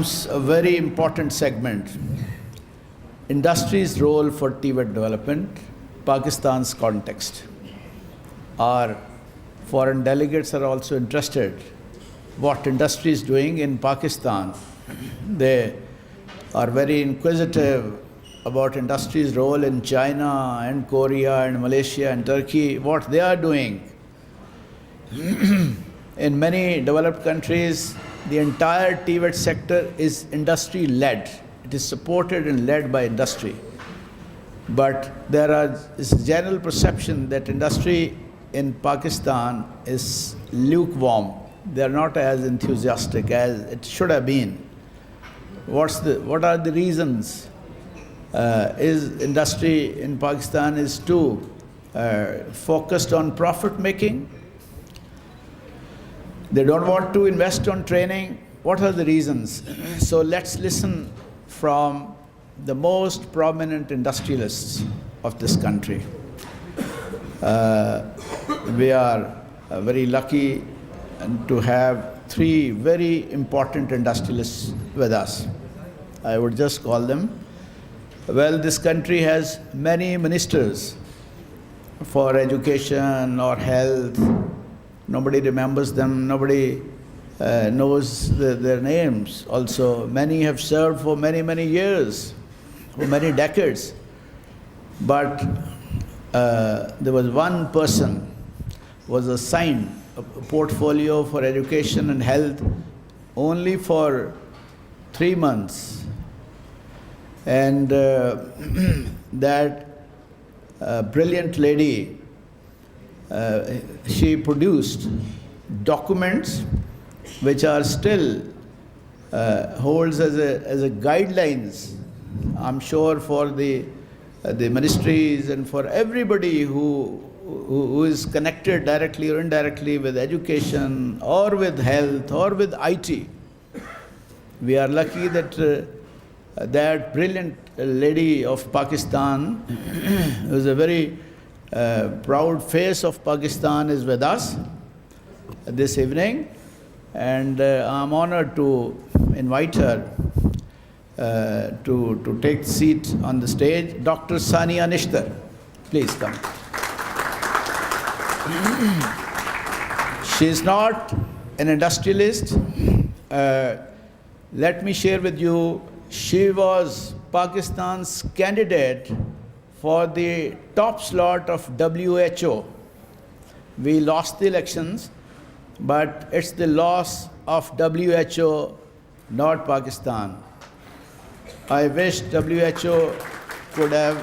comes a very important segment. Industry's role for TVET development, Pakistan's context. Our foreign delegates are also interested what industry is doing in Pakistan. They are very inquisitive about industry's role in China and Korea and Malaysia and Turkey, what they are doing. In many developed countries, the entire TVET sector is industry-led. It is supported and led by industry. But there is a general perception that industry in Pakistan is lukewarm. They are not as enthusiastic as it should have been. What are the reasons? Is industry in Pakistan is too focused on profit making? They don't want to invest on training. What are the reasons? So let's listen from the most prominent industrialists of this country. We are very lucky to have three very important industrialists with us. I would just call them. Well, this country has many ministers for education or health. Nobody remembers them, nobody knows their names. Also, many have served for many, many years, for many decades. But there was one person who was assigned a portfolio for education and health only for 3 months. And that brilliant lady, she produced documents which are still holds as a guidelines, I'm sure, for the ministries and for everybody who is connected directly or indirectly with education or with health or with IT. We are lucky that that brilliant lady of Pakistan, who is a very proud face of Pakistan, is with us this evening, and I'm honored to invite her to take seat on the stage. Dr. Sania Nishtar, please come. She is not an industrialist. Let me share with you, she was Pakistan's candidate for the top slot of WHO. We lost the elections, but it's the loss of WHO, not Pakistan. I wish WHO could have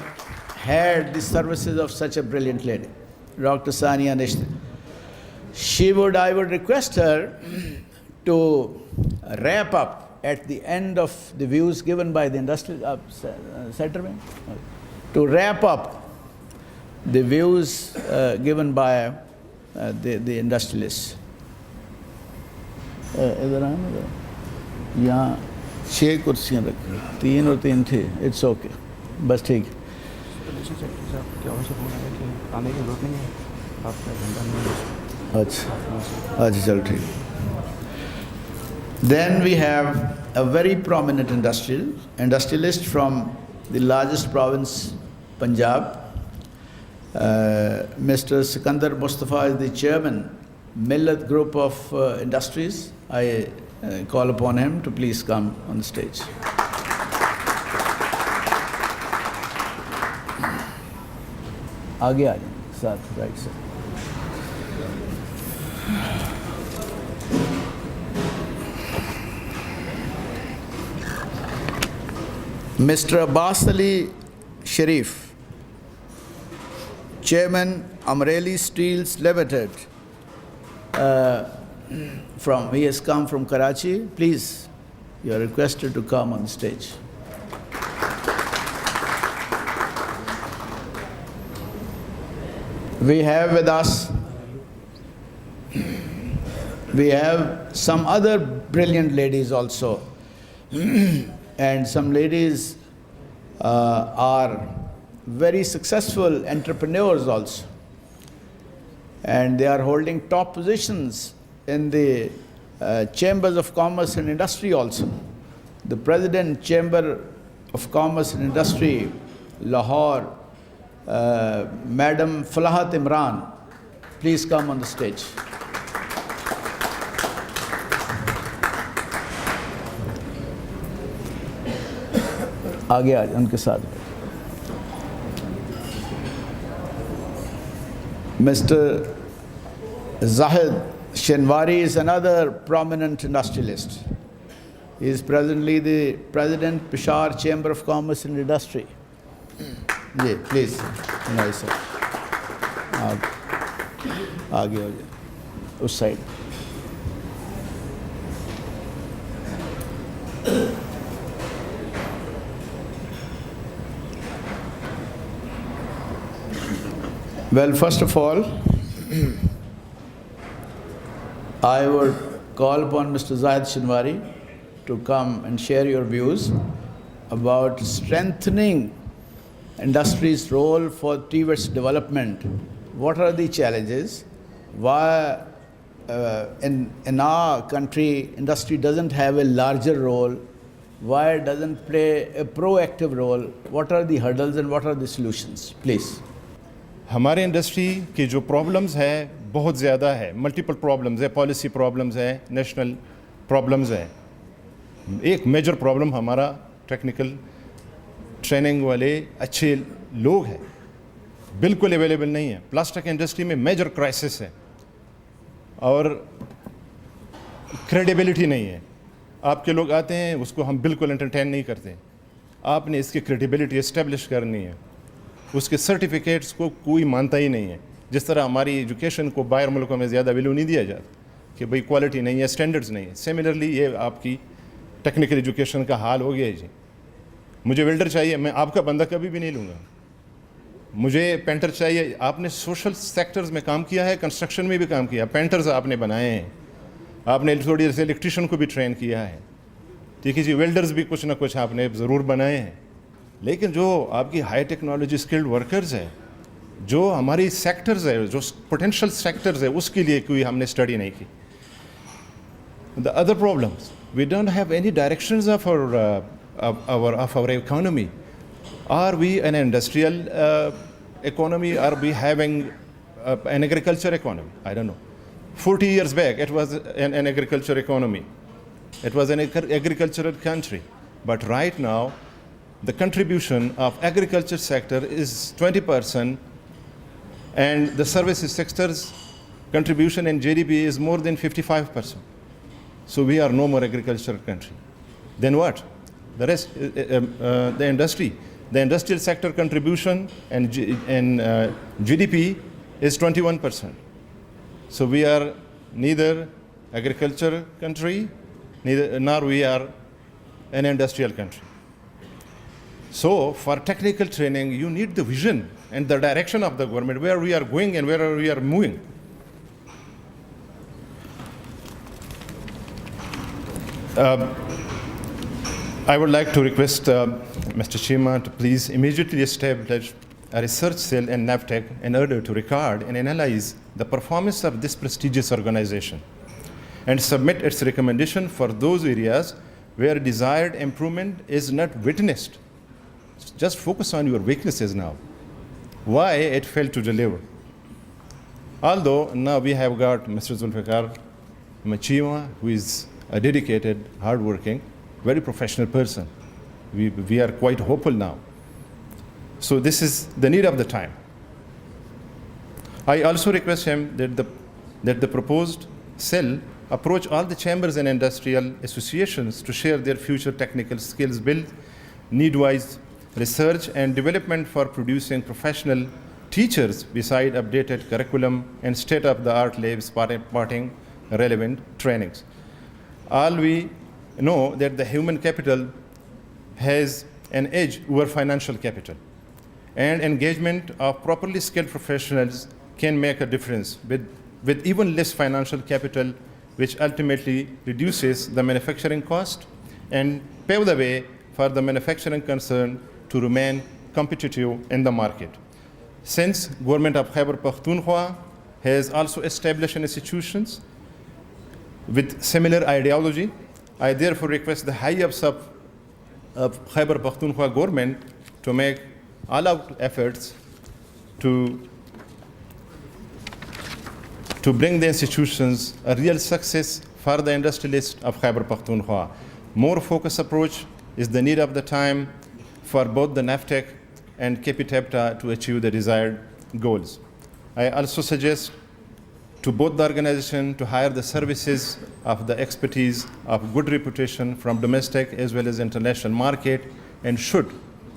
had the services of such a brilliant lady, Dr. Sania Nishtar. I would request her to wrap up at the end of the views given by the industrial settlement, to wrap up the views given by the industrialists. यहाँ 6 कुर्सियाँ रखी, 3 और 3 थी, it's okay, बस ठीक. अच्छा चल ठीक. Then we have a very prominent industrialist from the largest province, Punjab. Mr. Sikandar Mustafa is the chairman, Millat Group of Industries. I call upon him to please come on the stage. आगे आ जाएं, साथ, right sir. Mr. Abbas Ali Sharif, Chairman, Amreli Steels Limited. He has come from Karachi. Please, you are requested to come on stage. We have with us, we have some other brilliant ladies also. And some ladies are very successful entrepreneurs also. And they are holding top positions in the chambers of commerce and industry also. the President, Chamber of Commerce and Industry, Lahore, Madam Falahat Imran, please come on the stage. आगे आ उनके साथ. Mr. Zahid Shinwari is another prominent industrialist. He is presently the President, Peshawar Chamber of Commerce and Industry. जी please नहीं sir आगे हो जाए उस side. Well, first of all, I would call upon Mr. Zahid Shinwari to come and share your views about strengthening industry's role for TVET's development. What are the challenges? Why in our country, industry doesn't have a larger role? Why it doesn't play a proactive role? What are the hurdles and what are the solutions? Please. हमारे industry की जो problems है बहुत ज़्यादा है, multiple problems है, policy problems है, national problems है. एक मेजर प्रॉब्लम हमारा टेक्निकल ट्रेनिंग वाले अच्छे लोग हैं बिल्कुल अवेलेबल नहीं है. प्लास्टिक इंडस्ट्री में मेजर क्राइसिस है और क्रेडिबिलिटी नहीं है. आपके लोग आते हैं, उसको हम बिल्कुल एंटरटेन नहीं करते. आपने इसकी क्रेडिबिलिटी इस्टेब्लिश करनी है. उसके सर्टिफिकेट्स को कोई मानता ही नहीं है. जिस तरह हमारी एजुकेशन को बाहर मुल्कों में ज़्यादा वैल्यू नहीं दिया जाता कि भाई क्वालिटी नहीं है, स्टैंडर्ड्स नहीं है. सिमिलरली ये आपकी टेक्निकल एजुकेशन का हाल हो गया है जी. मुझे वेल्डर चाहिए, मैं आपका बंदा कभी भी नहीं लूँगा. मुझे पेंटर चाहिए, आपने सोशल सेक्टर्स में काम किया है, कंस्ट्रक्शन में भी काम किया, पेंटर्स आपने बनाए हैं, आपने थोड़ी से इलेक्ट्रिशियन को भी ट्रेन किया है, ठीक है जी. वेल्डर्स भी कुछ ना कुछ आपने ज़रूर बनाए हैं. लेकिन जो आपकी हाई टेक्नोलॉजी स्किल्ड वर्कर्स है, जो हमारी सेक्टर्स है, जो पोटेंशियल सेक्टर्स है, उसके लिए कोई हमने स्टडी नहीं की. The other problems, we don't have any directions of our economy. Are we an industrial economy? Are we having an agriculture economy? I don't know. 40 years back, it was an agriculture economy. It was an agricultural country. But right now, the contribution of agriculture sector is 20%, and the services sector's contribution in GDP is more than 55%. So we are no more agricultural country. Then what? The rest, the industry. The industrial sector contribution and GDP is 21%. So we are neither agriculture country, nor we are an industrial country. So for technical training, you need the vision and the direction of the government, where we are going and where we are moving. I would like to request Mr. Chima to please immediately establish a research cell in NAVTEC in order to record and analyze the performance of this prestigious organization and submit its recommendation for those areas where desired improvement is not witnessed. Just focus on your weaknesses now. Why it failed to deliver. Although now we have got Mr. Zulfikar Chima, who is a dedicated, hardworking, very professional person. We are quite hopeful now. So this is the need of the time. I also request him that the proposed cell approach all the chambers and industrial associations to share their future technical skills, build need-wise research and development for producing professional teachers beside updated curriculum and state-of-the-art labs supporting relevant trainings. All we know that the human capital has an edge over financial capital, and engagement of properly skilled professionals can make a difference with even less financial capital, which ultimately reduces the manufacturing cost and pave the way for the manufacturing concern to remain competitive in the market. Since government of Khyber Pakhtunkhwa has also established institutions with similar ideology, I therefore request the high-ups of of Khyber Pakhtunkhwa government to make all-out efforts to bring the institutions a real success for the industrialists of Khyber Pakhtunkhwa. More focused approach is the need of the time for both the NAFTEC and KPTEPTA to achieve the desired goals. I also suggest to both the organization to hire the services of the expertise of good reputation from domestic as well as international market, and should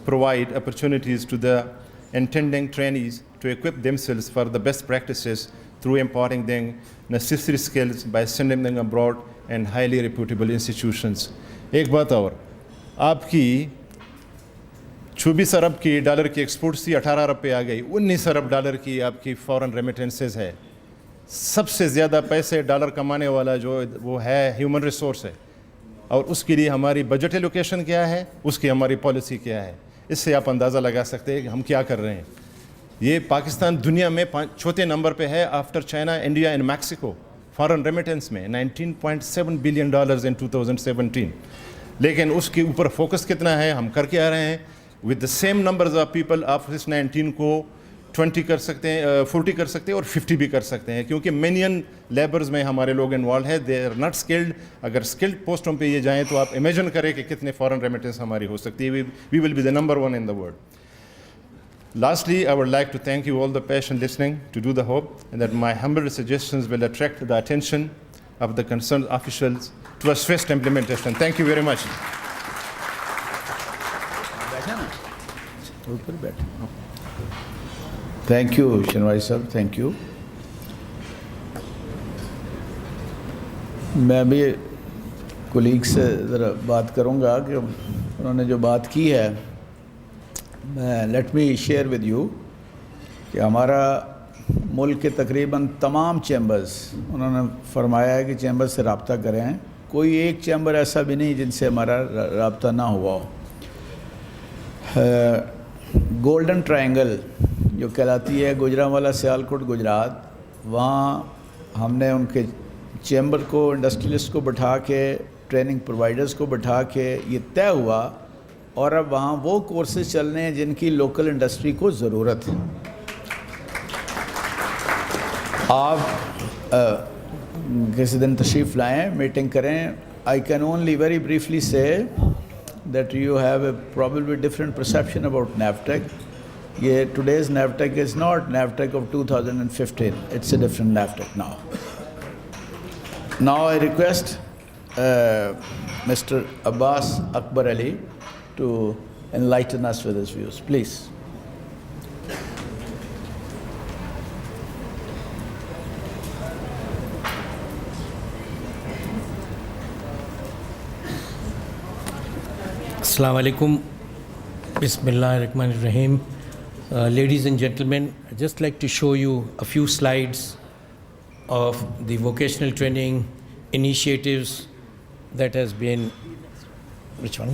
provide opportunities to the intending trainees to equip themselves for the best practices through imparting them necessary skills by sending them abroad and highly reputable institutions. एक बात और, आपकी 24 अरब की dollar की export सी 18 अरब पे आ गई, 19 अरब dollar की आपकी फॉरेन रेमिटेंसेस है। सबसे ज़्यादा पैसे डॉलर कमाने वाला जो वो है ह्यूमन रिसोर्स है, और उसके लिए हमारी बजट एलोकेशन क्या है, उसकी हमारी पॉलिसी क्या है। इससे आप अंदाज़ा लगा सकते हैं कि हम क्या कर रहे हैं। ये पाकिस्तान दुनिया में चौथे नंबर पे है after China, India and Mexico foreign remittance में, $19.7 बिलियन इन 2017। लेकिन उसके ऊपर फोकस कितना है, हम करके आ रहे हैं। With the same numbers of people आप इस 19 को 20 कर सकते हैं, 40 कर सकते हैं और 50 भी कर सकते हैं, क्योंकि मिलियन लेबर्स में हमारे लोग इन्वॉल्व है। They are not skilled. अगर स्किल्ड पोस्टों पे ये जाएं तो आप इमेजिन करें कि कितने फॉरेन रेमिटेंस हमारी हो सकती है। We will be the number 1 in the world. Lastly, I would like to thank you all the patient listening to do the hope, and that my humble suggestions will attract the attention of the concerned officials to a swift implementation. Thank you very much. Thank you, Shinwai sir, thank you. मैं भी colleague से ज़रा बात करूँगा कि उन्होंने जो बात की है, let me share with you कि हमारा मुल्क के तकरीबन तमाम चैम्बर्स, उन्होंने फरमाया है कि चैम्बर से रब्ता करें। कोई एक चैम्बर ऐसा भी नहीं जिनसे हमारा रब्ता ना हुआ हो। गोल्डन ट्रायंगल जो कहलाती है, गुजरांवाला, सियालकोट, गुजरात, वहाँ हमने उनके चैम्बर को, इंडस्ट्रियलिस्ट को बैठा के, ट्रेनिंग प्रोवाइडर्स को बैठा के ये तय हुआ, और अब वहाँ वो कोर्सेज चल रहे हैं जिनकी लोकल इंडस्ट्री को ज़रूरत है। आप किसी दिन तशरीफ़ लाएँ, मीटिंग करें। I can only very briefly से that you have a probably different perception about NAVTEC. Yeah, today's NAVTEC is not NAVTEC of 2015. It's a different NAVTEC now. Now I request Mr. Abbas Akbar Ali to enlighten us with his views. Please. Assalamu alaikum. Bismillahirrahmanirrahim. Ladies and gentlemen, I'd just like to show you a few slides of the vocational training initiatives that has been, which one?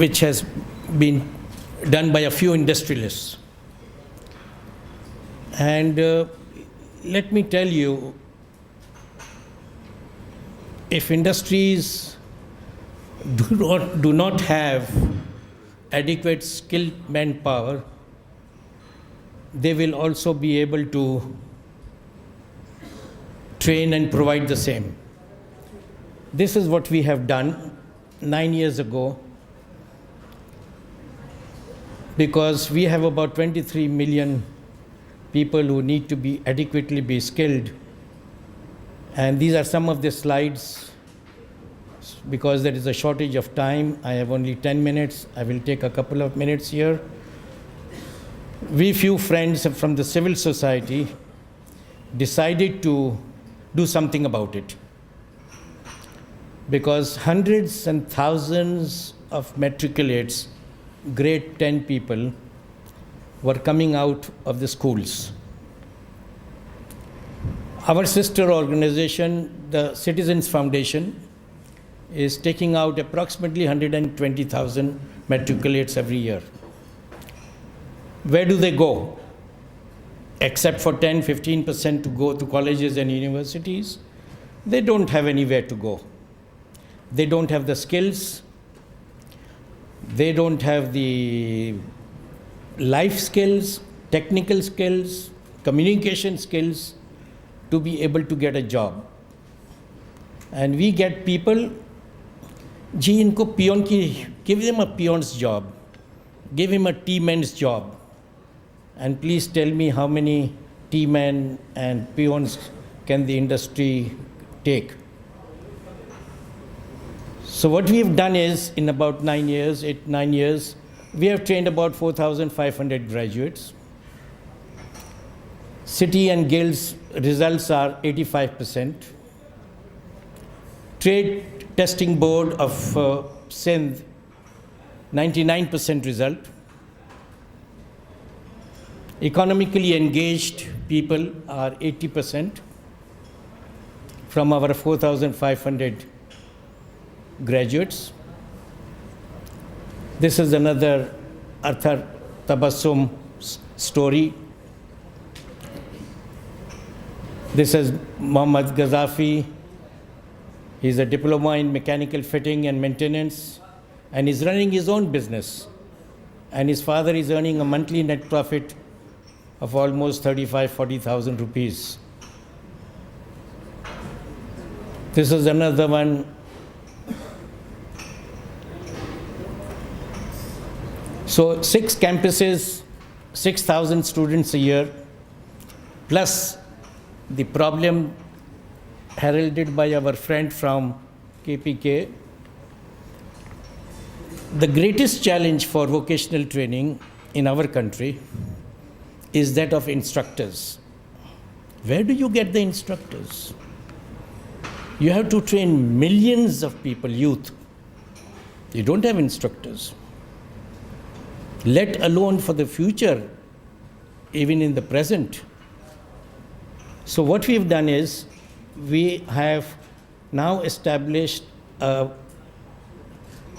Which has been done by a few industrialists. And let me tell you, if industries do not have adequate skilled manpower, they will also be able to train and provide the same. This is what we have done 9 years ago, because we have about 23 million people who need to be adequately be skilled. And these are some of the slides. Because there is a shortage of time, I have only 10 minutes. I will take a couple of minutes here. We few friends from the civil society decided to do something about it, because hundreds and thousands of matriculates, grade 10 people, were coming out of the schools. Our sister organization, the Citizens Foundation, is taking out approximately 120,000 matriculates every year. Where do they go? Except for 10-15% to go to colleges and universities, they don't have anywhere to go. They don't have the skills. They don't have the life skills, technical skills, communication skills to be able to get a job. And we get people, ji inko peon ki, give him a peon's job, give him a tea-man's job, and please tell me how many tea-men and peons can the industry take. So what we have done is, in about 9 years, 8-9 years, we have trained about 4,500 graduates. City and guilds results are 85%. Trade Testing Board of Sindh, 99% result. Economically engaged people are 80% from our 4,500 graduates. This is another Arthar Tabassum story. This is Mohammad Ghazafi. He's a diploma in mechanical fitting and maintenance, and he's running his own business. And his father is earning a monthly net profit of almost 35,000-40,000 rupees. This is another one. So 6 campuses, 6,000 students a year, plus the problem heralded by our friend from KPK. The greatest challenge for vocational training in our country is that of instructors. Where do you get the instructors? You have to train millions of people, youth. You don't have instructors. Let alone for the future, even in the present. So what we've done is, we have now established a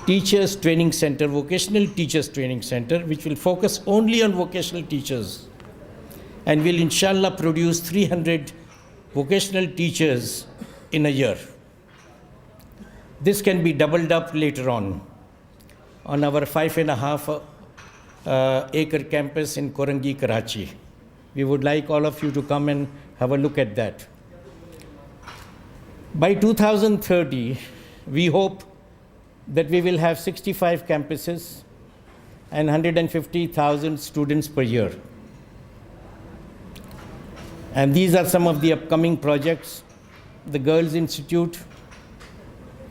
teachers training center, vocational teachers training center, which will focus only on vocational teachers, and will inshallah produce 300 vocational teachers in a year. This can be doubled up later on our 5.5 acre campus in Korangi, Karachi. We would like all of you to come and have a look at that. By 2030, we hope that we will have 65 campuses and 150,000 students per year. And these are some of the upcoming projects. The Girls Institute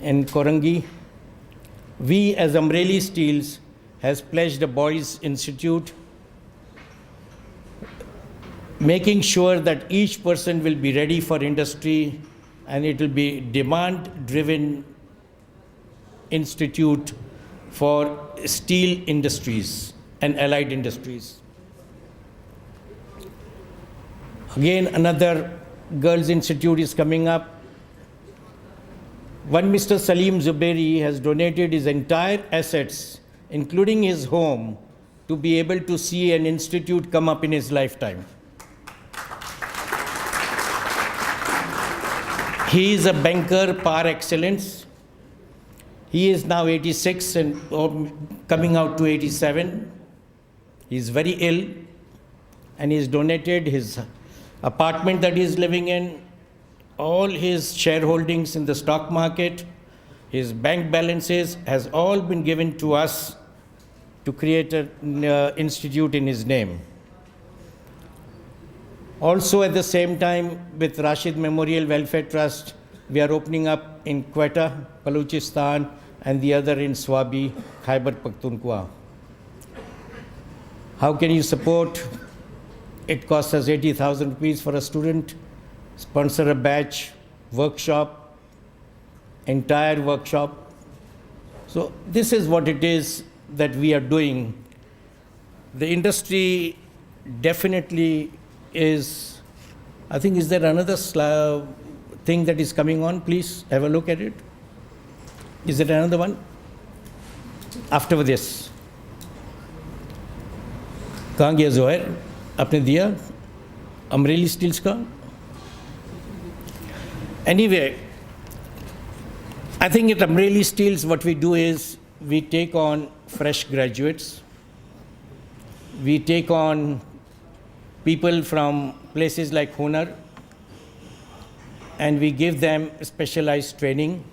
in Korangi. We as Amreli Steels has pledged a Boys Institute, making sure that each person will be ready for industry, and it will be demand-driven institute for steel industries and allied industries. Again, another Girls Institute is coming up. One Mr. Salim Zubairi has donated his entire assets, including his home, to be able to see an institute come up in his lifetime. He is a banker par excellence. He is now 86 and coming out to 87. He is very ill, and he has donated his apartment that he is living in, all his shareholdings in the stock market, his bank balances has all been given to us to create an institute in his name. Also at the same time, with Rashid Memorial Welfare Trust, we are opening up in Quetta, Balochistan, and the other in Swabi, Khyber Pakhtunkhwa. How can you support? It costs us 80,000 rupees for a student, sponsor a batch, workshop, entire workshop. So this is what it is that we are doing. The industry definitely is, I think, is there another thing that is coming on? Please have a look at it. Is there another one? After this. कहाँ गया ज़ोहर? आपने दिया Amreli steels का? Anyway, I think at Amreli Steels, what we do is we take on fresh graduates. We take on people from places like Hunar, and we give them specialized training.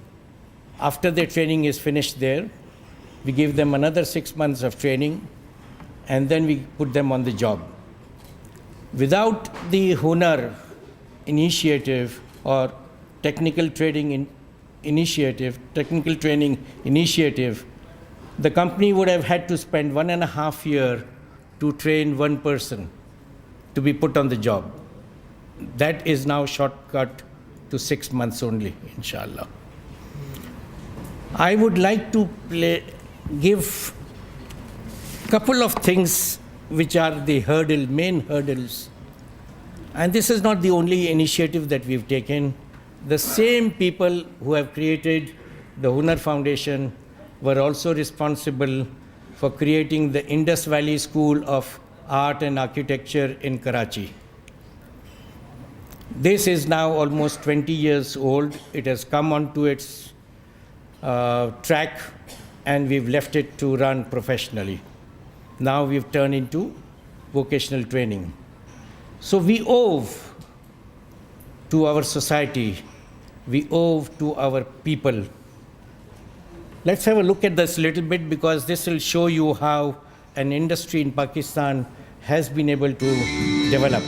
After their training is finished there, we give them another 6 months of training, and then we put them on the job. Without the Hunar initiative or technical training initiative, the company would have had to spend 1.5 years to train one person to be put on the job. That is now shortcut to 6 months only, inshallah. I would like to give a couple of things which are the main hurdles. And this is not the only initiative that we've taken. The same people who have created the Hunar Foundation were also responsible for creating the Indus Valley School of Art and Architecture in Karachi. This is now almost 20 years old. It has come onto its track, and we've left it to run professionally. Now we've turned into vocational training. So we owe to our society, we owe to our people. Let's have a look at this a little bit, because this will show you how an industry in Pakistan has been able to develop.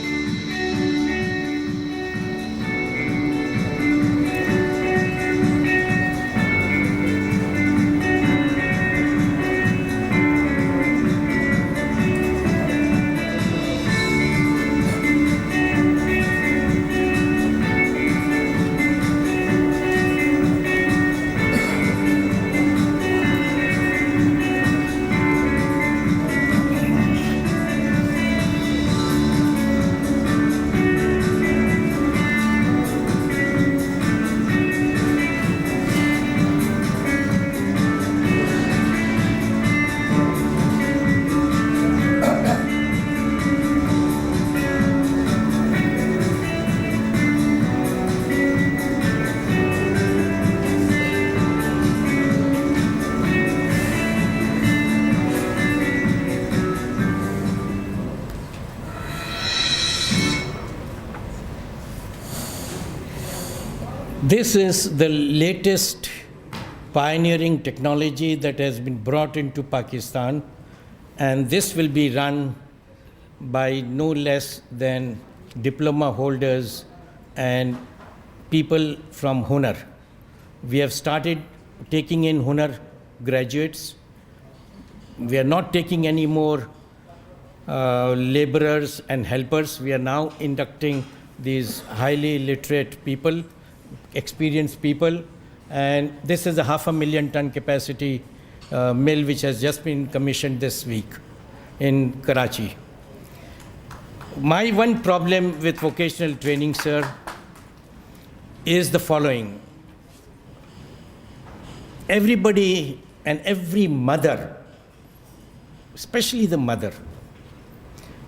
This is the latest pioneering technology that has been brought into Pakistan, and this will be run by no less than diploma holders and people from Hunar. We have started taking in Hunar graduates. We are not taking any more laborers and helpers. We are now inducting these highly literate people, experienced people, and this is a 500,000 ton capacity mill which has just been commissioned this week in Karachi. My one problem with vocational training, sir, is the following. Everybody and every mother, especially the mother,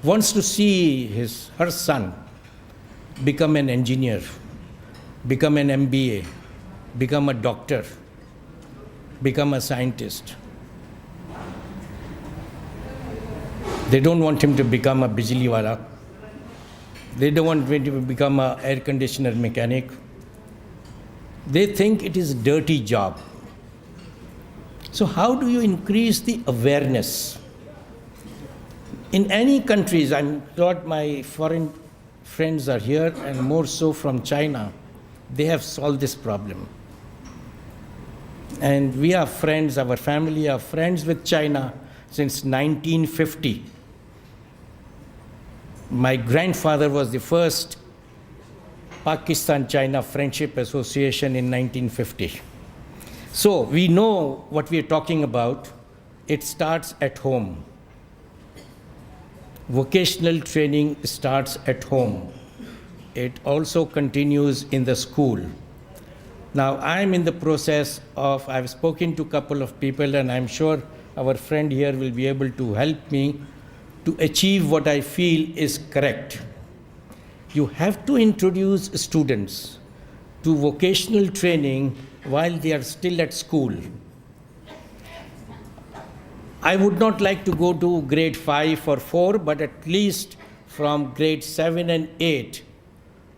wants to see her son become an engineer, become an MBA, become a doctor, become a scientist. They don't want him to become a bijli wala. They don't want him to become an air conditioner mechanic. They think it is a dirty job. So how do you increase the awareness? In any countries, I'm glad my foreign friends are here, and more so from China. They have solved this problem. And we are friends, our family are friends with China since 1950. My grandfather was the first Pakistan-China Friendship Association in 1950. So we know what we are talking about. It starts at home. Vocational training starts at home. It also continues in the school. Now, I'm in the process of, I've spoken to a couple of people, and I'm sure our friend here will be able to help me to achieve what I feel is correct. You have to introduce students to vocational training while they are still at school. I would not like to go to grade 5 or 4, but at least from grade 7 and 8,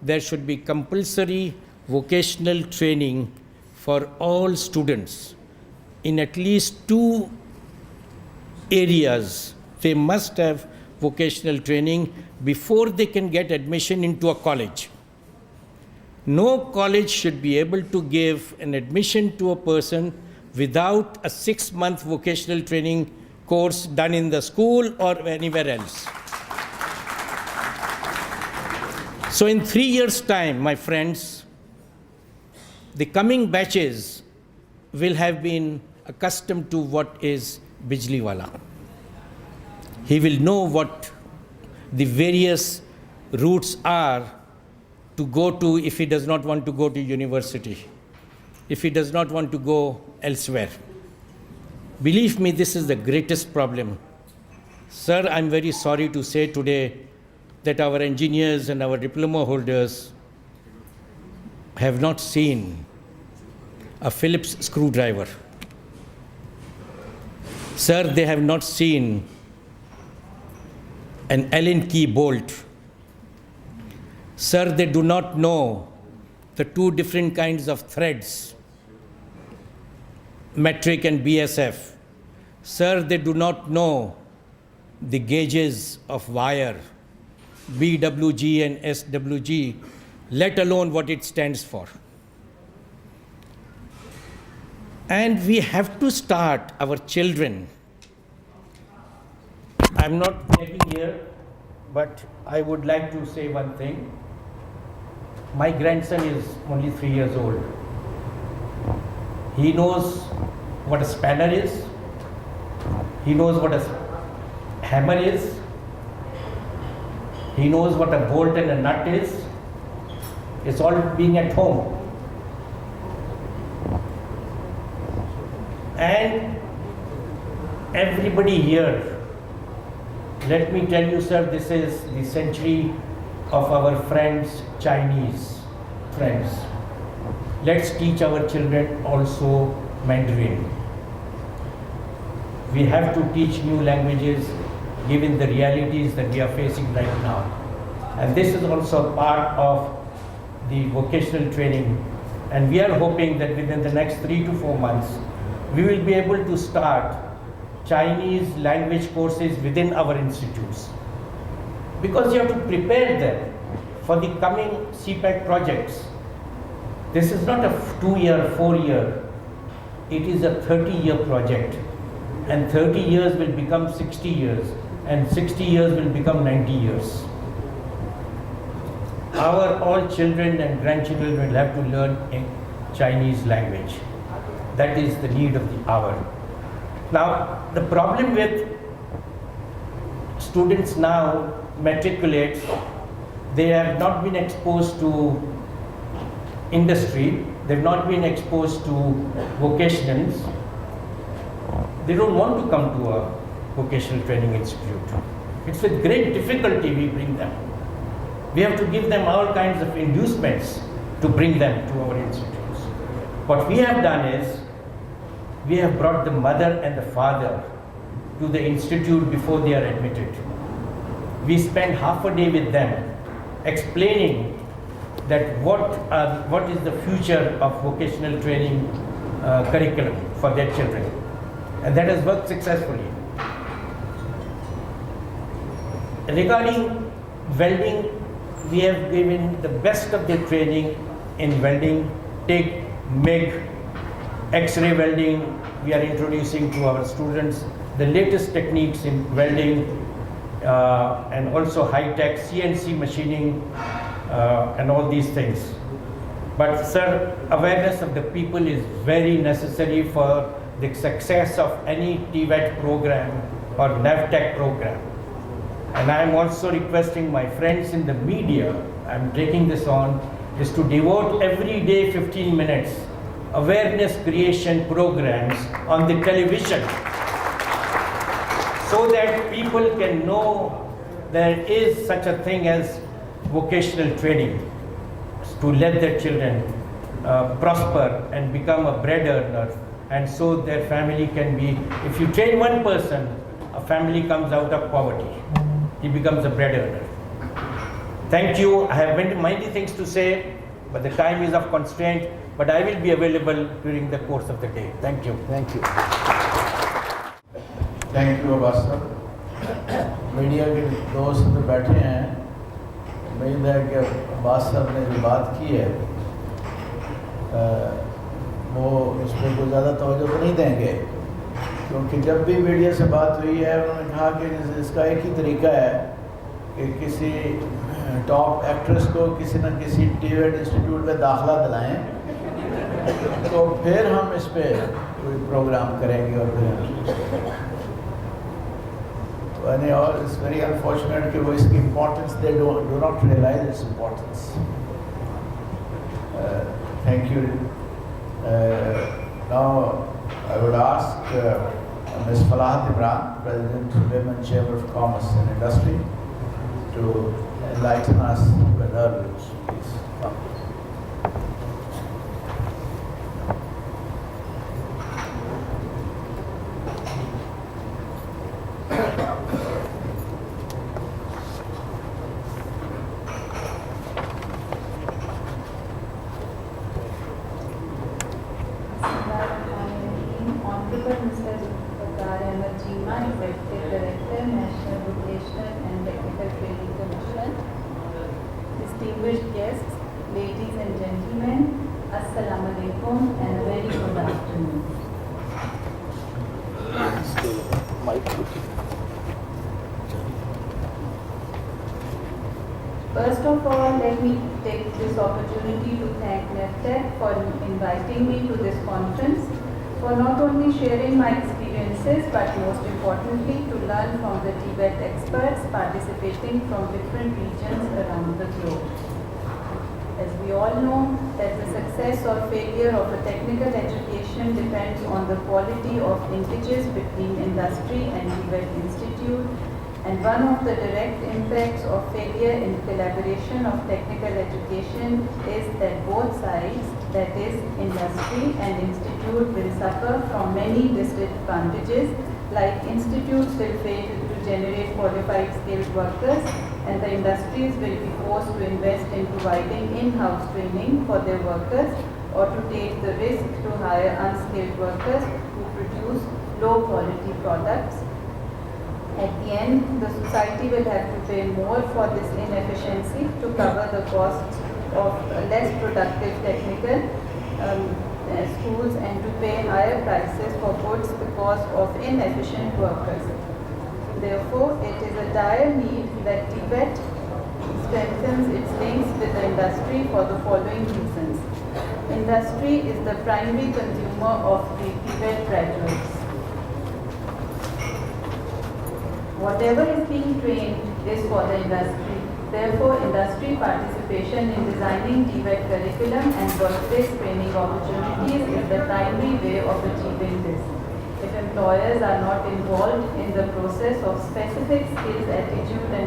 there should be compulsory vocational training for all students in at least 2 areas. They must have vocational training before they can get admission into a college. No college should be able to give an admission to a person without a 6-month vocational training course done in the school or anywhere else. So in 3 years' time, my friends, the coming batches will have been accustomed to what is Bijli Wala. He will know what the various routes are to go to if he does not want to go to university, if he does not want to go elsewhere. Believe me, this is the greatest problem. Sir, I'm very sorry to say today that our engineers and our diploma holders have not seen a Phillips screwdriver. Sir, they have not seen an Allen key bolt. Sir, they do not know the 2 different kinds of threads, metric and BSF. Sir, they do not know the gauges of wire, BWG and SWG, let alone what it stands for. And we have to start our children. I'm not taking here, but I would like to say one thing. My grandson is only 3 years old. He knows what a spanner is. He knows what a hammer is. He knows what a bolt and a nut is. It's all being at home. And everybody here, let me tell you, sir, this is the century of our friends, Chinese friends. Let's teach our children also Mandarin. We have to teach new languages given the realities that we are facing right now. And this is also part of the vocational training. And we are hoping that within the next 3 to 4 months, we will be able to start Chinese language courses within our institutes. Because you have to prepare them for the coming CPET projects. This is not a 2-year, 4-year, it is a 30-year project. And 30 years will become 60 years, and 60 years will become 90 years. Our all children and grandchildren will have to learn a Chinese language. That is the need of the hour. Now, the problem with students now matriculate, they have not been exposed to industry, they've not been exposed to vocationals. They don't want to come to a vocational training institute. It's with great difficulty we bring them. We have to give them all kinds of inducements to bring them to our institutes. What we have done is, we have brought the mother and the father to the institute before they are admitted. We spend half a day with them explaining that what is the future of vocational training curriculum for their children. And that has worked successfully. Regarding welding, we have given the best of the training in welding, TIG, MIG, X-ray welding. We are introducing to our students the latest techniques in welding and also high-tech CNC machining and all these things. But sir, awareness of the people is very necessary for the success of any TVET program or NAVTech program. And I am also requesting my friends in the media, I am taking this on, is to devote every day 15 minutes awareness creation programs on the television so that people can know there is such a thing as vocational training, to let their children prosper and become a bread earner, and so their family can be, if you train one person, a family comes out of poverty. He becomes a bread earner. Thank you. I have many things to say, but the time is of constraint, but I will be available during the course of the day. Thank you. Thank you. Thank you, Abbas sir. Media के दोस्त तो बैठे हैं, उम्मीद है कि अब्बास साहब ने जो बात की है वो उस पर कोई ज़्यादा तवज्जो तो नहीं देंगे, क्योंकि जब भी मीडिया से बात हुई है उन्होंने कहा कि इसका एक ही तरीका है कि किसी टॉप एक्ट्रेस को किसी न किसी टीवेट इंस्टीट्यूट में दाखिला दिलाएं, तो फिर हम इस पर कोई प्रोग्राम करेंगे। और फिर और इट्स वेरी अनफॉर्चुनेट कि वो इसकी importance they do not realise its importance. Thank you. Now I would ask Ms. Falahat Imran, President, Women Chamber of Commerce and Industry, to enlighten us with her views. Please. Distinguished guests, ladies and gentlemen, Assalamu alaikum and a very good afternoon. First of all, let me take this opportunity to thank TVET for inviting me to this conference, for not only sharing my experiences but most importantly to learn from the TVET experts participating from different regions around the globe. As we all know, that the success or failure of a technical education depends on the quality of linkages between industry and TVET Institute, and one of the direct impacts of failure in collaboration of technical education is that both sides, that is industry and institute, will suffer from many disadvantages, like institutes will fail to generate qualified skilled workers and the industries will be forced to invest in providing in-house training for their workers or to take the risk to hire unskilled workers who produce low quality products. At the end, the society will have to pay more for this inefficiency to cover the costs of less productive technical schools and to pay higher prices for goods because of inefficient workers. Therefore, it is a dire need that TVET strengthens its links with the industry for the following reasons. Industry is the primary consumer of the TVET graduates. Whatever is being trained is for the industry. Therefore, industry participation in designing TVET curriculum and workplace training opportunities is the primary way of achieving this. If employers are not involved in the process of specific skills, attitude and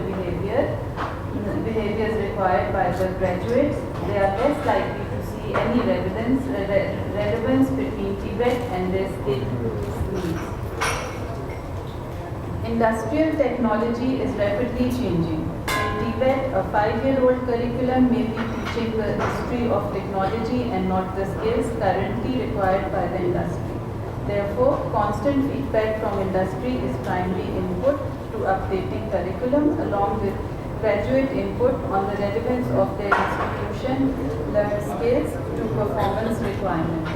behaviors required by the graduates, they are less likely to see any relevance between TVET and their skill needs. Industrial technology is rapidly changing. In TVET, a 5-year-old curriculum may be teaching the history of technology and not the skills currently required by the industry. Therefore, constant feedback from industry is primary input to updating curriculum along with graduate input on the relevance of their institution, learned skills to performance requirements.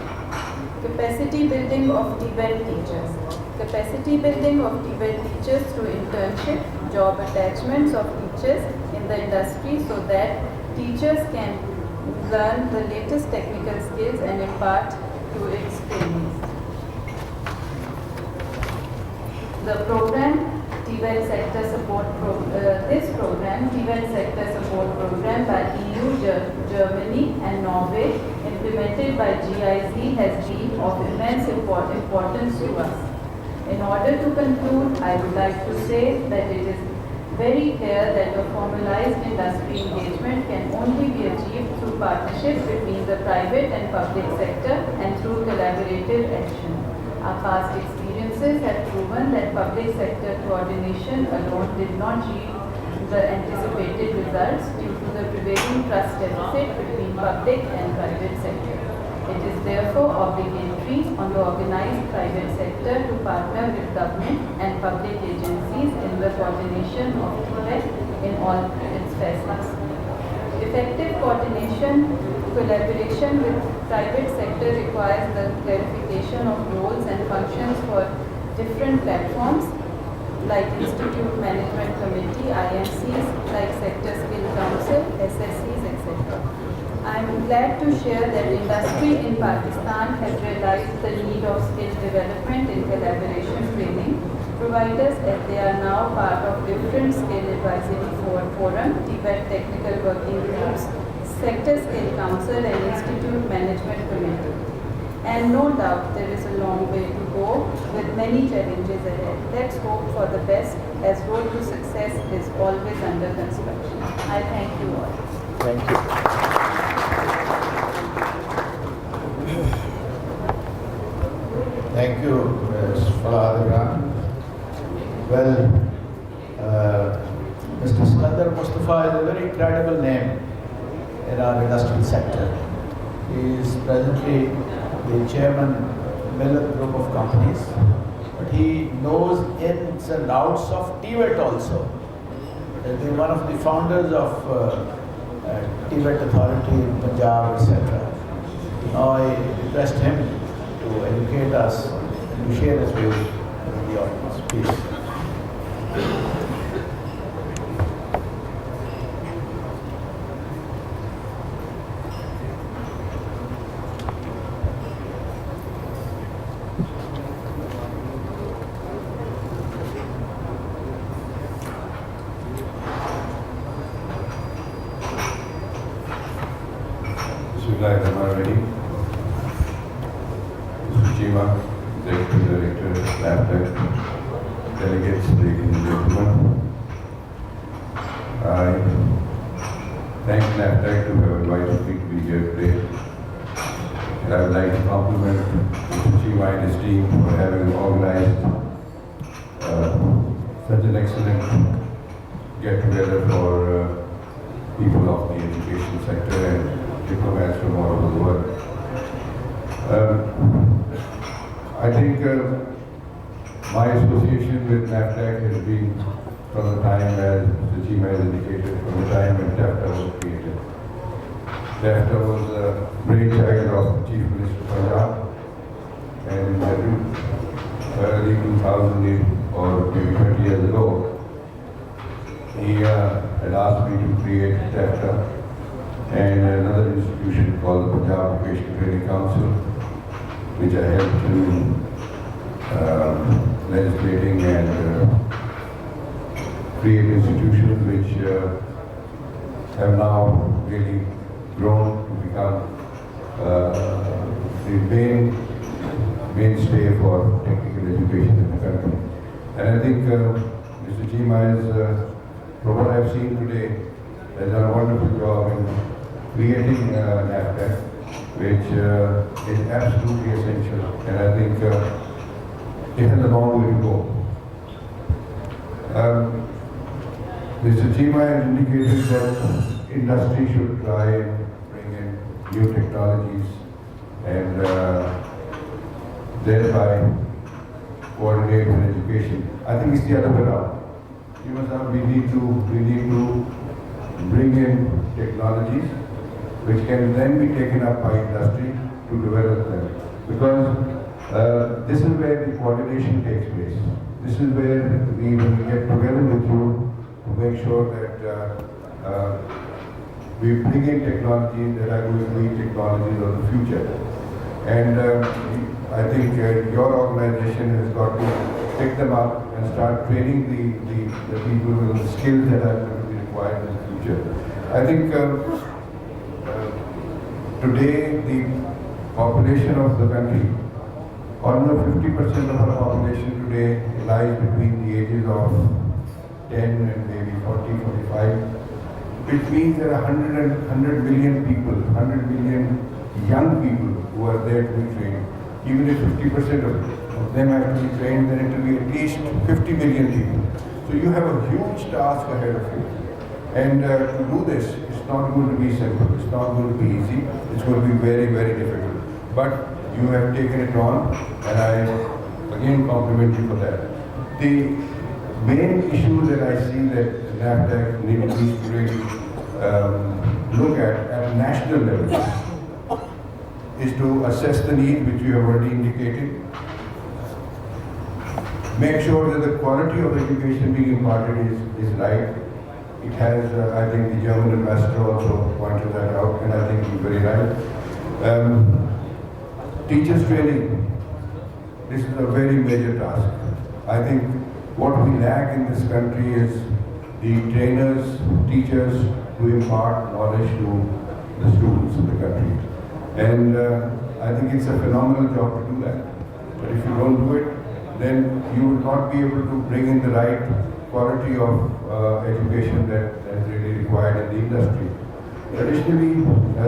Capacity building of TVET teachers. Capacity building of TVET teachers through internship, job attachments of teachers in the industry so that teachers can learn the latest technical skills and impart to its trainees. The program TVET Sector Support this program, TVET Sector Support Program by EU, Germany and Norway, implemented by GIZ, has been of immense importance to us. In order to conclude, I would like to say that it is very clear that a formalized industry engagement can only be achieved through partnership between the private and public sector and through collaborative action. Our past experiences have proven that public sector coordination alone did not yield the anticipated results due to the prevailing trust deficit between public and private sector. It is therefore obligatory on the organized private sector to partner with government and public agencies in the coordination of TVET in all its facets. Effective collaboration with private sector requires the clarification of roles and functions for different platforms like Institute Management Committee, IMCs, like Sector Skill Council, SSCs, etc. I am glad to share that industry in Pakistan has realized the need of skill development in collaboration training providers, as they are now part of different skill advisory forum, TVET technical working groups, Sector Skill Council and Institute Management Committee. And no doubt there is a long way to go with many challenges ahead. Let's hope for the best, as road to success is always under construction. I thank you all. Thank you. Thank you, Ms. Falahad. Well, Mr. Sikandar Mustafa is a very credible name in our industrial sector. He is presently the chairman of Millet Group of Companies, but he knows ins and outs of TVET also. He has been one of the founders of TVET Authority in Punjab, etc. Now I request him to educate us and to share his views with the audience. Please. Bismillahirrahmanirrahim. Mr. Chima, Executive Director, LabTech, delegates, ladies and gentlemen. I thank LabTech to have invited me to be here today. And I would like to compliment Mr. Chima and his team for having organized such an excellent get-together for people of the education sector and diplomats from all over the world. I think my association with NAFTAC has been from the time, as the Chima has indicated, from the time when TAFTA was created. TAFTA was a brainchild of Chief Minister Punjab, and in the early 2000s or maybe 20 years ago, he had asked me to create TAFTA and another institution called the Punjab Vocational Training Council, which I helped to legislating and create institutions which have now really grown to become the mainstay for technical education in the country. And I think Mr. Chima is, from what I've seen today, has done a wonderful job in creating NAFTAC, which is absolutely essential, and I think it has a long way to go. Mr. Chima has indicated that industry should try and bring in new technologies and thereby coordinate with education. I think it's the other way around. We need to bring in technologies which can then be taken up by industry to develop them. Because this is where the coordination takes place. This is where we get together with you to make sure that we bring in technologies that are going to be technologies of the future. And I think your organization has got to pick them up and start training the people with the skills that are going to be required in the future. I think today the population of the country, almost 50% of our population today lies between the ages of 10 and maybe 40, 45, which means there are 100 million people, 100 million young people who are there to be trained. Even if 50% of them have to be trained, then it will be at least 50 million people. So you have a huge task ahead of you. And to do this, it's not going to be simple, it's not going to be easy, it's going to be very, very difficult. But you have taken it on, and I again compliment you for that. The main issue that I see that NAFTAC needs to really look at national level is to assess the need, which you have already indicated. Make sure that the quality of education being imparted is right. It has, I think the German ambassador also pointed that out, and I think he's very right. Teachers training, this is a very major task. I think what we lack in this country is the trainers, teachers who impart knowledge to the students of the country. And I think it's a phenomenal job to do that. But if you don't do it, then you will not be able to bring in the right quality of education that is really required in the industry. Traditionally,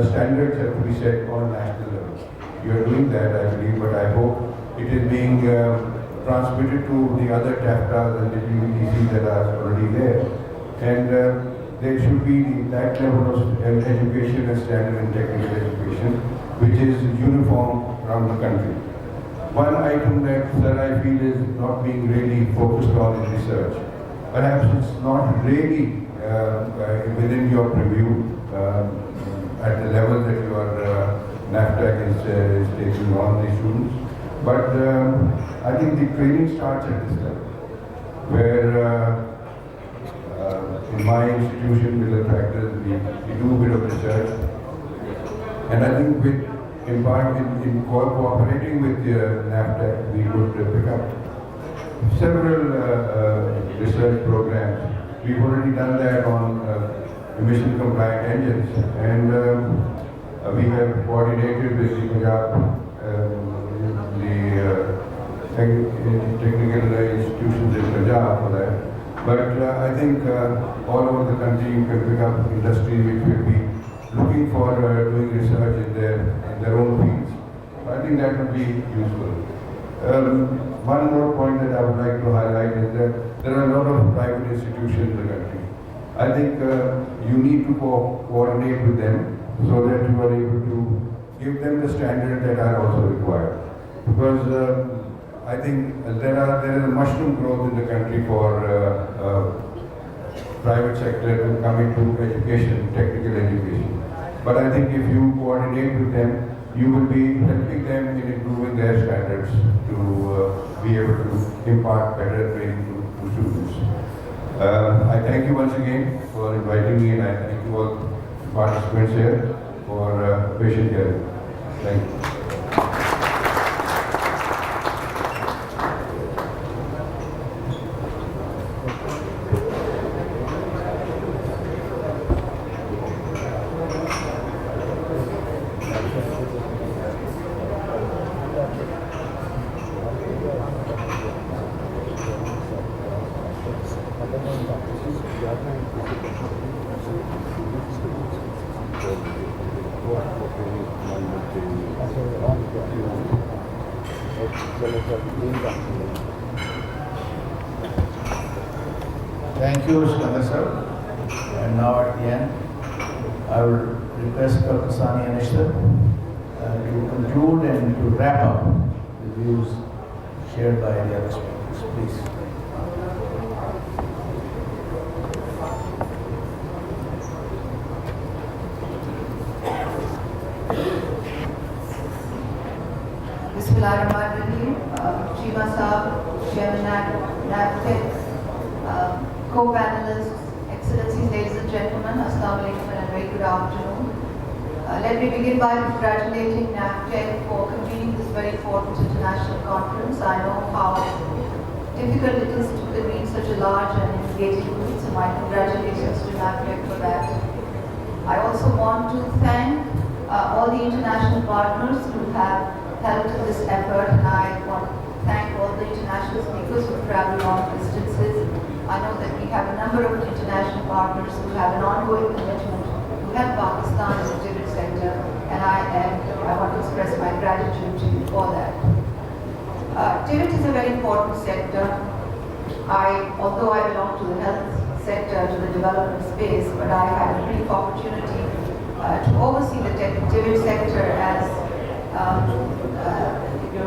standards have to be set on national level. You are doing that, I believe, but I hope it is being transmitted to the other TAFTAs and the TVET that are already there. And there should be that level of education and standard and technical education, which is uniform around the country. One item that, sir, I feel is not being really focused on is research. Perhaps it's not really within your purview at the level that your NAFTAC is taking on the students. But I think the training starts at this level, where in my institution, Miller Tractors, we do a bit of research. And I think in cooperating with NAFTAC, we could pick up several research programs. We've already done that on emission compliant engines, and we have coordinated with the Punjab, technical institutions in Punjab for that. But I think all over the country you can pick up industry which will be looking for doing research in their own fields. I think that would be useful. One more point that I would like to highlight is that there are a lot of private institutions in the country. I think you need to coordinate with them so that you are able to give them the standards that are also required. Because I think there is a mushroom growth in the country for private sector to come into education, technical education. But I think if you coordinate with them, you will be helping them in improving their standards to be able to impart better training to students. I thank you once again for inviting me, and I thank you all participants here for patient hearing. Thank you. Thank you, Skandar sir. And now at the end, I will request Dr. Sani Anishtar to conclude and to wrap up the views shared by the other speakers. Please. Bismillahirrahmanirrahim. Shima Saab, Chairman NAFTEC, co-panelists, Excellencies, ladies and gentlemen, Assalamu alaikum and a very good afternoon. Let me begin by congratulating NAFTEC for convening this very important international conference. I know how difficult it is to convene such a large and engaging group, so my congratulations to NAFTEC for that. I also want to thank all the international partners who have helped in this effort, and I want to thank all the international speakers who travel long distances. I know that we have a number of international partners who have an ongoing commitment to help Pakistan in the TVET sector, and I want to express my gratitude to you for that. TVET is a very important sector. Although I belong to the health sector, to the development space, but I had a brief opportunity to oversee the TVET sector as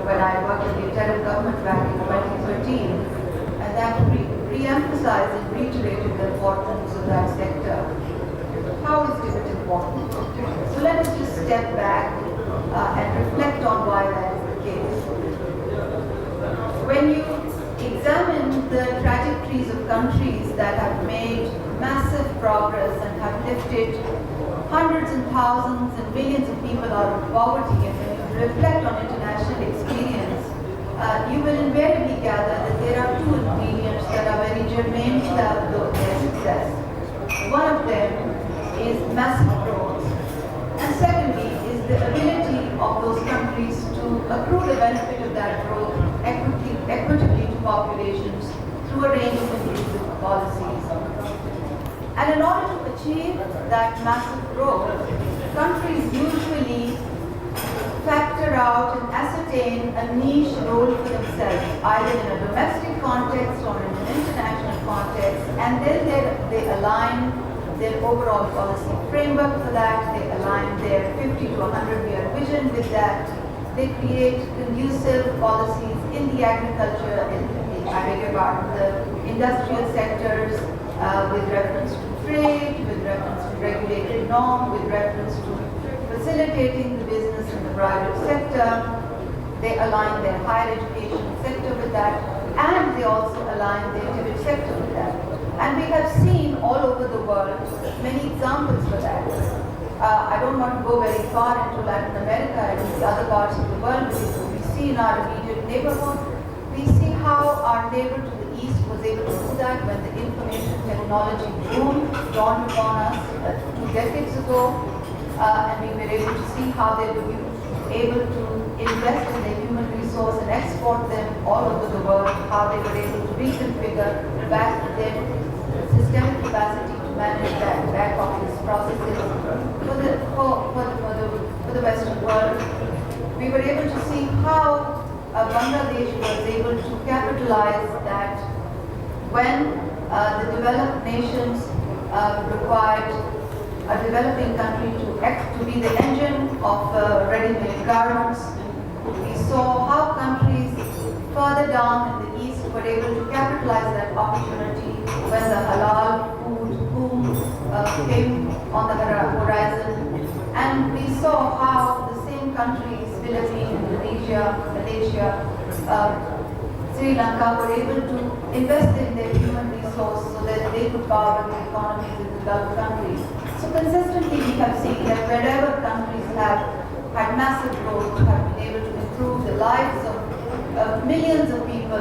when I worked in the interim government back in 2013, and that re-emphasized and reiterated the importance of that sector. How is TVET important? So let us just step back and reflect on why that is the case. When you examine the trajectories of countries that have made massive progress and have lifted hundreds and thousands and millions of people out of poverty, and when you reflect on international experience, you will invariably gather that there are two ingredients that are very germane to their success. One of them is massive growth, and secondly is the ability of those countries to accrue the benefit of that growth equitably to populations through a range of inclusive policies. And in order to achieve that massive growth, countries usually factor out and ascertain a niche role for themselves, either in a domestic context or in an international context, and then they align their overall policy framework for that, they align their 50 to 100-year vision with that, they create conducive policies in the agriculture, the industrial sectors, with reference to trade, with reference to regulated norm, with reference to facilitating the business in the private sector. They align their higher education sector with that, and they also align their TVET sector with that. And we have seen all over the world many examples for that. I don't want to go very far into Latin America and the other parts of the world, because we see in our immediate neighborhood, we see how our neighbor to the east was able to do that when the information technology boom dawned upon us 2 decades ago, and we were able to see how they were able to invest in their human resource and export them all over the world, how they were able to reconfigure back their systemic capacity to manage back office processes for the Western world. We were able to see how Bangladesh was able to capitalize that when the developed nations required a developing country to be the engine of ready-made garments. We saw how countries further down in the east were able to capitalize that opportunity when the halal food boom came on the horizon. And we saw how the same countries, Philippines, Indonesia, Malaysia, Sri Lanka, were able to invest in their human resource so that they could power the economies in the Gulf countries. So consistently we have seen that wherever countries have had massive growth, have been able to improve the lives of millions of people,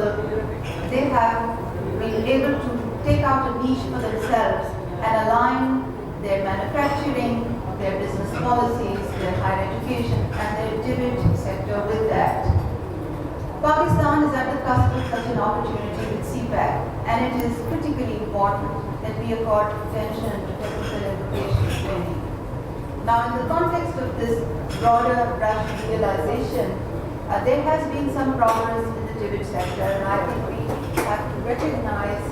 they have been able to take out a niche for themselves and align their manufacturing, their business policies, their higher education, and their TVET sector with that. Pakistan is at the cusp of such an opportunity with CPAC, and it is critically important that we accord attention to technical education training. Now, in the context of this broader rational realization, there has been some progress in the TVET sector, and I think we have to recognize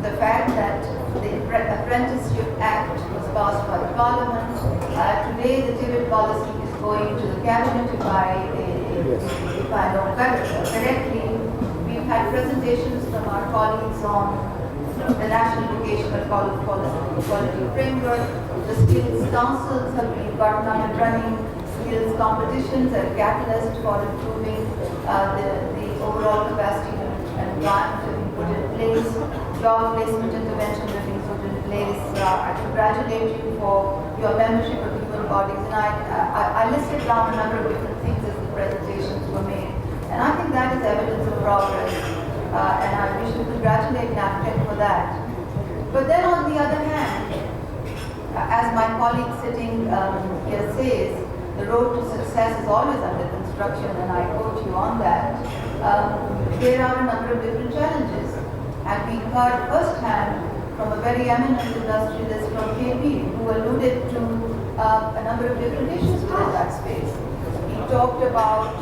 the fact that the Apprenticeship Act was passed by the Parliament. Today, the TVET policy is going to the Cabinet, if I know correctly. We've had presentations from our colleagues on the National Vocational Quality Framework. The skills councils have been gotten up and running. Skills competitions are a catalyst for improving the overall capacity and environment have been put in place. Job placement interventions have been put in place. I congratulate you for your membership of human bodies, and I listed down a number of different things as the presentations were made. And I think that is evidence of progress, and we should congratulate NAPTEC for that. But then on the other hand, as my colleague sitting here says, the road to success is always under construction, and I quote you on that. There are a number of different challenges, and we heard firsthand from a very eminent industrialist from KP who alluded to a number of different issues within that space. He talked about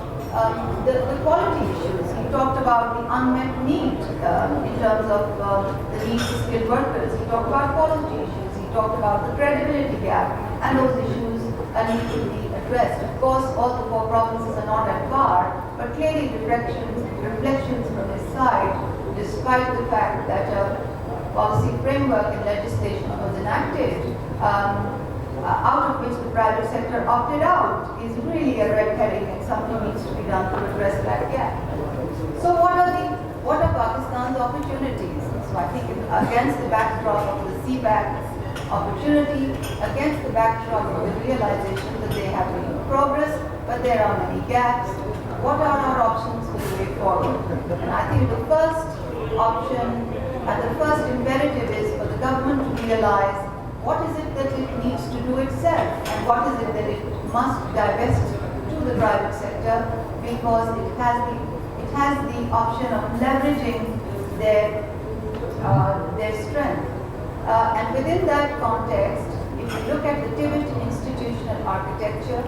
the quality issues. He talked about the unmet need in terms of the need for skilled workers. He talked about quality issues. He talked about the credibility gap, and those issues need to be addressed. Of course, all the four provinces are not at par, but clearly reflections from his side, despite the fact that a policy framework and legislation was enacted, out of which the private sector opted out, is really a red herring, and something needs to be done to address that gap. So what are Pakistan's opportunities? So I think against the backdrop of the CBAC opportunity, against the backdrop of the realization that they have made progress, but there are many gaps, what are our options for the way forward? And I think the first option and the first imperative is for the government to realize what is it that it needs to do itself, and what is it that it must divest to the private sector, because it has the option of leveraging their strength. And within that context, if you look at the TVET institutional architecture,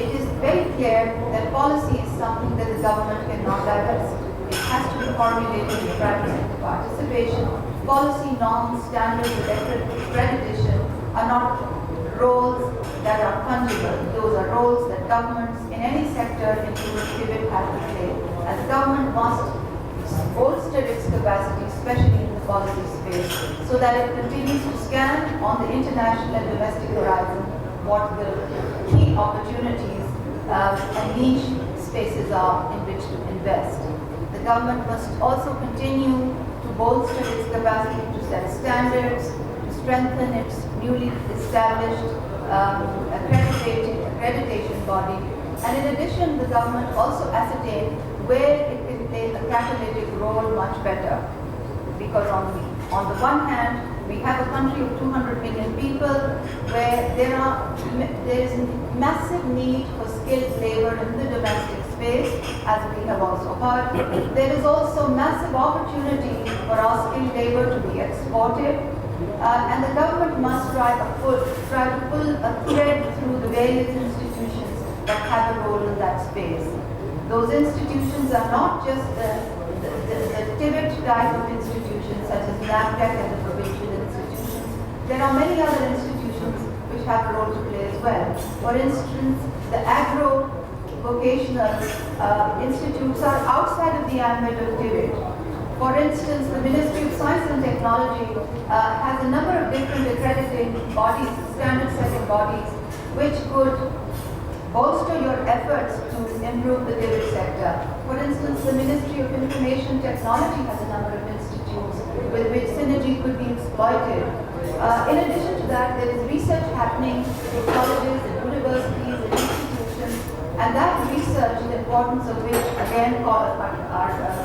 it is very clear that policy is something that the government cannot divest. It has to be formulated with private sector participation. Policy norms, standards, accreditation are not roles that are fungible. Those are roles that governments in any sector, including TVET, have to play. And the government must bolster its capacity, especially in the policy space, so that it continues to scan on the international and domestic horizon what the key opportunities and niche spaces are in which to invest. The government must also continue to bolster its capacity to set standards, to strengthen its newly established accreditation body. And in addition, the government also ascertain where it can play a catalytic role much better. Because on the one hand, we have a country of 200 million people where there is massive need for skilled labor in the domestic space, as we have also heard. There is also massive opportunity for our skilled labor to be exported, and the government must try to pull a thread through the various institutions that have a role in that space. Those institutions are not just the TVET type of institutions, such as NAPTEC and the provincial institutions. There are many other institutions which have a role to play as well. For instance, the agro-vocational institutes are outside of the ambit of TVET. For instance, the Ministry of Science and Technology has a number of different accrediting bodies, standard-setting bodies, which could bolster your efforts to improve the TVET sector. For instance, the Ministry of Information Technology has a number of institutes with which synergy could be exploited. In addition to that, there is research happening in colleges, in universities, in institutions, and that research, the importance of which, again, our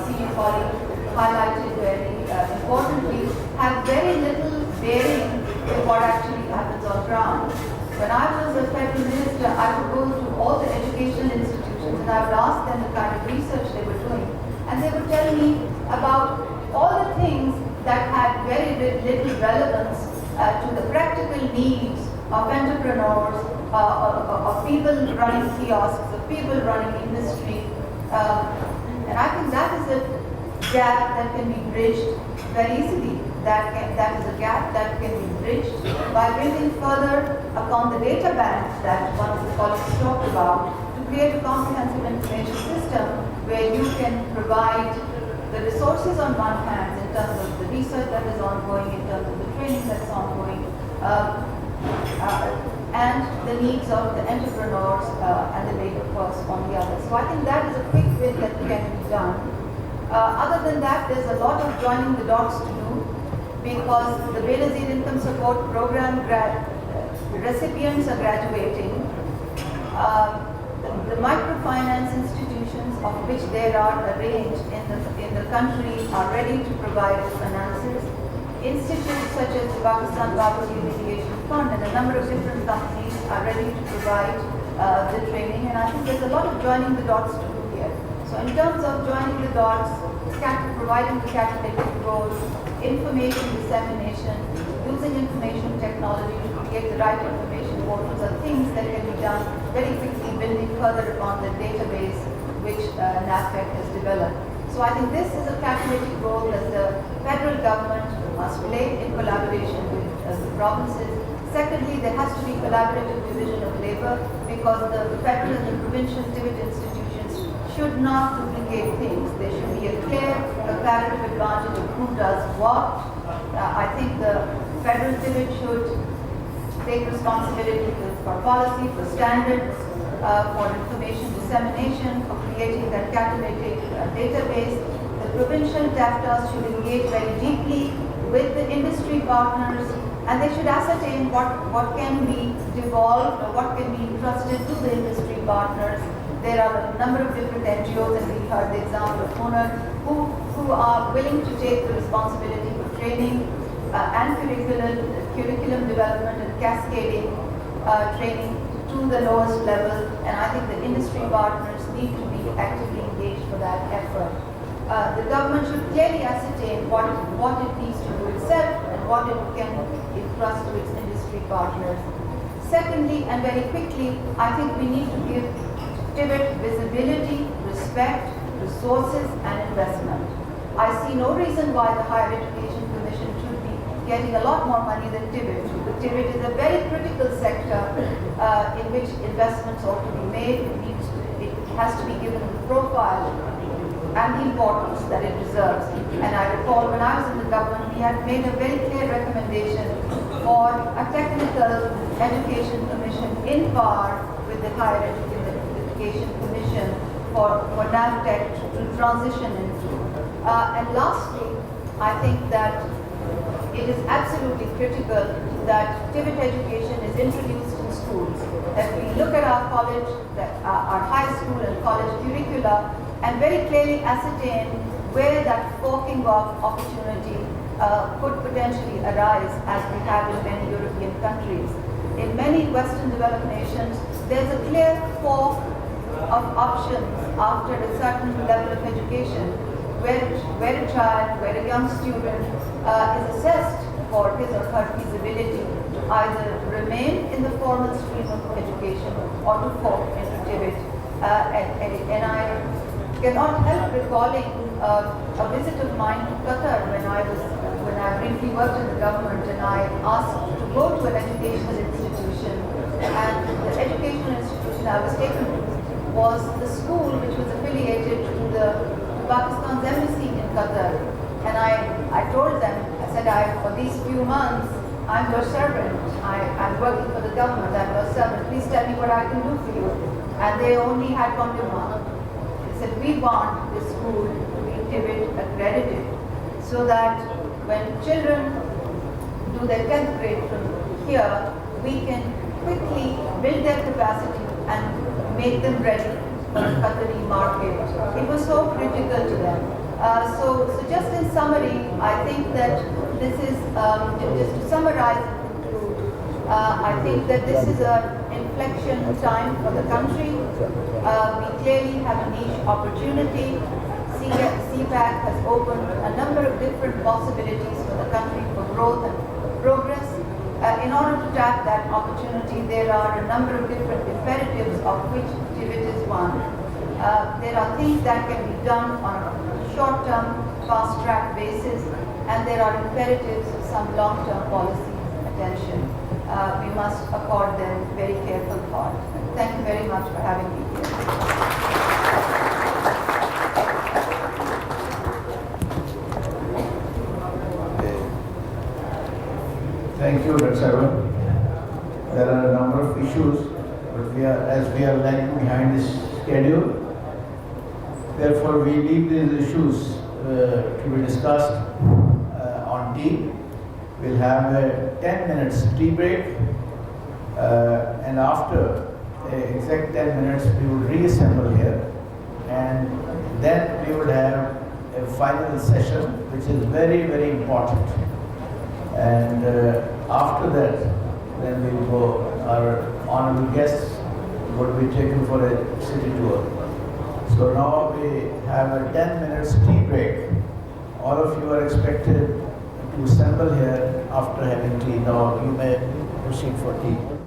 senior colleague highlighted very importantly, have very little bearing in what actually happens on ground. When I was a federal minister, I would go to all the educational institutions and I would ask them the kind of research they were doing. And they would tell me about all the things that had very little relevance to the practical needs of entrepreneurs, of people running kiosks, of people running industry. And I think that is a gap that can be bridged very easily. That is a gap that can be bridged by building further upon the data bank that one of the colleagues talked about, to create a comprehensive information system where you can provide the resources on one hand in terms of the research that is ongoing, in terms of the training that's ongoing, and the needs of the entrepreneurs and the labor force on the other. So I think that is a quick win that can be done. Other than that, there's a lot of joining the dots to do, because the Benazir Income Support Program recipients are graduating. The microfinance institutions, of which there are a range in the country, are ready to provide finances. Institutes such as the Pakistan Poverty Alleviation Fund and a number of different companies are ready to provide the training, and I think there's a lot of joining the dots to do here. So in terms of joining the dots, providing the catalytic role, information dissemination, using information technology to create the right information portals are things that can be done very quickly, building further upon the database which NAVTEC has developed. So I think this is a catalytic role that the federal government must play in collaboration with the provinces. Secondly, there has to be collaborative division of labor because the federal and the provincial TVET institutions should not duplicate things. There should be a clear comparative advantage of who does what. I think the federal TVET should take responsibility for policy, for standards, for information dissemination, for creating that catalytic database. The provincial DAFTAs should engage very deeply with the industry partners, and they should ascertain what can be devolved or what can be entrusted to the industry partners. There are a number of different NGOs, and we heard the example of Hunar, who are willing to take the responsibility for training and curriculum development and cascading training to the lowest level, and I think the industry partners need to be actively engaged for that effort. The government should clearly ascertain what it needs to do itself and what it can entrust to its industry partners. Secondly, and very quickly, I think we need to give TVET visibility, respect, resources and investment. I see no reason why the Higher Education Commission should be getting a lot more money than TVET. TVET is a very critical sector in which investments ought to be made. It has to be given the profile and the importance that it deserves. And I recall when I was in the government, we had made a very clear recommendation for a technical education commission in par with the Higher Education Commission for NAVTEC to transition into. And lastly, I think that it is absolutely critical that TVET education is introduced in schools, that we look at our college, our high school and college curricula, and very clearly ascertain where that forking off opportunity could potentially arise, as we have in many European countries. In many Western developed nations, there's a clear fork of options after a certain level of education, where a child, where a young student is assessed for his or her feasibility to either remain in the formal stream of education or to fork into TVET. And I cannot help recalling a visit of mine to Qatar when I briefly worked in the government, and I asked to go to an educational institution, and the educational institution I was taken to was the school which was affiliated to Pakistan's embassy in Qatar. And I told them, I said, for these few months, I'm your servant. I'm working for the government, I'm your servant. Please tell me what I can do for you. And they only had one demand. They said, we want this school to be TVET accredited so that when children do their 10th grade from here, we can quickly build their capacity and make them ready for the Qatari market. It was so critical to them. So just in summary, I think that this is, just to summarize and conclude, I think that this is an inflection time for the country. We clearly have a niche opportunity. CPAC has opened a number of different possibilities for the country for growth and progress. In order to tap that opportunity, there are a number of different imperatives, of which TVET is one. There are things that can be done on a short-term, fast-track basis, and there are imperatives of some long-term policy attention. We must accord them very careful thought. Thank you very much for having me here. Thank you, Dr. Sarwan. There are a number of issues, but as we are lagging behind this schedule, therefore we leave these issues to be discussed on tea. We'll have a 10 minutes tea break, and after exact 10 minutes we will reassemble here, and then we would have a final session which is very, very important. And after that, then we will go, our honorable guests would be taken for a city tour. So now we have a 10 minutes tea break. All of you are expected to assemble here after having tea. Now you may proceed for tea.